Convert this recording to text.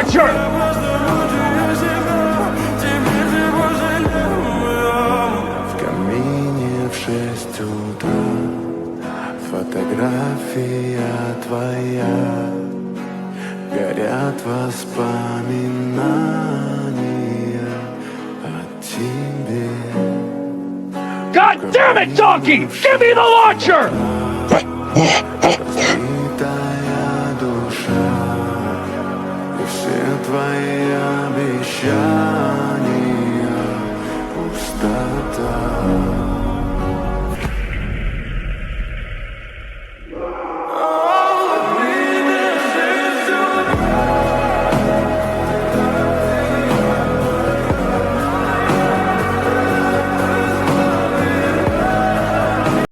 launcher! В камине в 6 утра фотография твоя. Горят воспоминания о тебе. God damn it, donkey! Give me the launcher! Разбитая душа и все твои обещания.